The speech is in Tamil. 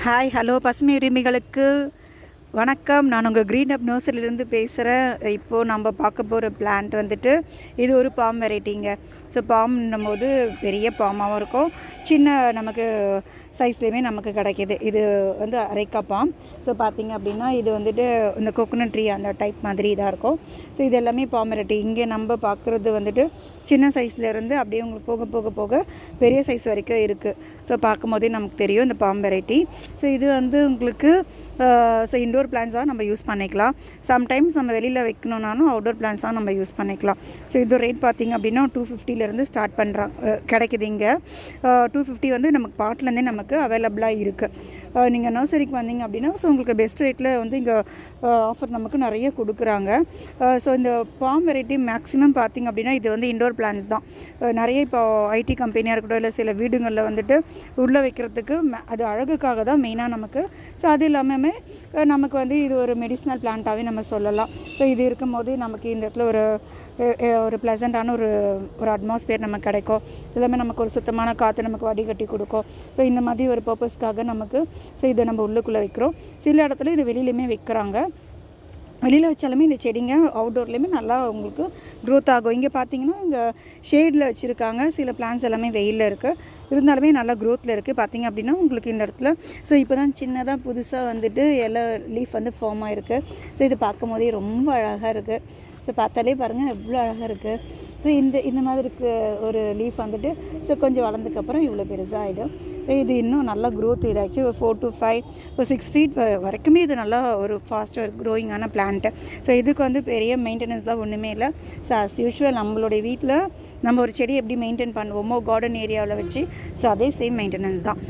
ஹாய் ஹலோ பசுமை உரிமைகளுக்கு வணக்கம். நான் உங்கள் க்ரீன் அப் நர்சரியிலேருந்து பேசுகிறேன். இப்போது நம்ம பார்க்க போகிற பிளான்ட் வந்துட்டு இது ஒரு பாம் வெரைட்டிங்க. ஸோ பாம்னும் போது பெரிய பாமாகவும் இருக்கும், சின்ன நமக்கு சைஸ்லேயுமே நமக்கு கிடைக்கிது. இது வந்து அரைக்கா பாம். ஸோ பார்த்திங்க அப்படின்னா இது வந்துட்டு இந்த கோகோனட் ட்ரீ அந்த டைப் மாதிரி இதாக இருக்கும். ஸோ இது எல்லாமே பாம் வெரைட்டி. இங்கே நம்ம பார்க்குறது வந்துட்டு சின்ன சைஸ்லேருந்து அப்படியே உங்களுக்கு போக போக போக பெரிய சைஸ் வரைக்கும் இருக்குது. ஸோ பார்க்கும் போதே நமக்கு தெரியும் இந்த பாம் வெரைட்டி. ஸோ இது வந்து உங்களுக்கு ஸோ இண்டோர் பிளான்ஸாக நம்ம யூஸ் பண்ணிக்கலாம். சம்டைம்ஸ் நம்ம வெளியில் வைக்கணுன்னாலும் அவுட்டோர் பிளான்ஸாக நம்ம யூஸ் பண்ணிக்கலாம். ஸோ இது ரேட் பார்த்திங்க அப்படின்னா 250 ஸ்டார்ட் பண்ணுறாங்க கிடைக்குது. இங்கே 250 வந்து நமக்கு பாட்லேருந்தே நமக்கு அவைலபிளாக இருக்குது. நீங்கள் நர்சரிக்கு வந்தீங்க அப்படின்னா ஸோ உங்களுக்கு பெஸ்ட் ரேட்டில் வந்து இங்கே ஆஃபர் நமக்கு நிறைய கொடுக்குறாங்க. ஸோ இந்த பாம் வெரைட்டி மேக்ஸிமம் பார்த்திங்க அப்படின்னா இது வந்து இண்டோர் பிளான்ஸ் தான். நிறைய இப்போ ஐடி கம்பெனியாக இருக்கட்டும், இல்லை சில வீடுகளில் வந்துட்டு உள்ளே வைக்கிறதுக்கு அது அழகுக்காக தான் மெயினாக நமக்கு. ஸோ அது இல்லாமல் நமக்கு வந்து இது ஒரு மெடிசினல் பிளான்ட்டாகவே நம்ம சொல்லலாம். ஸோ இது இருக்கும் போது நமக்கு இந்த இடத்துல ஒரு ப்ளசண்ட்டான ஒரு அட்மாஸ்பியர் நமக்கு கிடைக்கும். எல்லாமே நமக்கு ஒரு சுத்தமான காற்று நமக்கு வடிகட்டி கொடுக்கும். ஸோ இந்த மாதிரி ஒரு பர்பஸ்க்காக நமக்கு ஸோ இதை நம்ம உள்ளுக்குள்ளே வைக்கிறோம். சில இடத்துல இது வெளியிலையுமே வைக்கிறாங்க. வெளியில் வச்சாலுமே இந்த செடிங்க அவுட்டோர்லேயுமே நல்லா உங்களுக்கு க்ரோத் ஆகும். இங்கே பார்த்தீங்கன்னா இங்கே ஷேடில் வச்சுருக்காங்க. சில பிளான்ஸ் எல்லாமே வெயிலில் இருக்குது, இருந்தாலுமே நல்லா க்ரோத்தில் இருக்குது. பார்த்திங்க அப்படின்னா உங்களுக்கு இந்த இடத்துல ஸோ இப்போ தான் சின்னதாக புதுசாக வந்துட்டு எல்லோ லீஃப் வந்து ஃபார்ம் ஆகிருக்கு. ஸோ இது பார்க்கும் போதே ரொம்ப அழகாக இருக்குது. ஸோ பார்த்தாலே பாருங்கள் எவ்வளோ அழகாக இருக்குது. ஸோ இந்த மாதிரி இருக்க ஒரு லீஃப் வந்துட்டு ஸோ கொஞ்சம் வளர்ந்ததுக்கப்புறம் இவ்வளோ பெருசாக ஆகிடும். இது இன்னும் நல்லா க்ரோத். இது ஆக்சுவலி ஒரு 4 to 5 ஒரு 6 feet வரைக்குமே இது நல்லா ஒரு ஃபாஸ்ட்டாக க்ரோயிங்கான பிளான்ட்டு. ஸோ இதுக்கு வந்து பெரிய மெயின்டெனன்ஸ் தான் ஒன்றுமே இல்லை. ஸோ அஸ் யூஷுவல் நம்மளுடைய வீட்டில் நம்ம ஒரு செடி எப்படி மெயின்டைன் பண்ணுவோமோ கார்டன் ஏரியாவில் வச்சு, ஸோ அதே சேம் மெயின்டெனன்ஸ் தான்.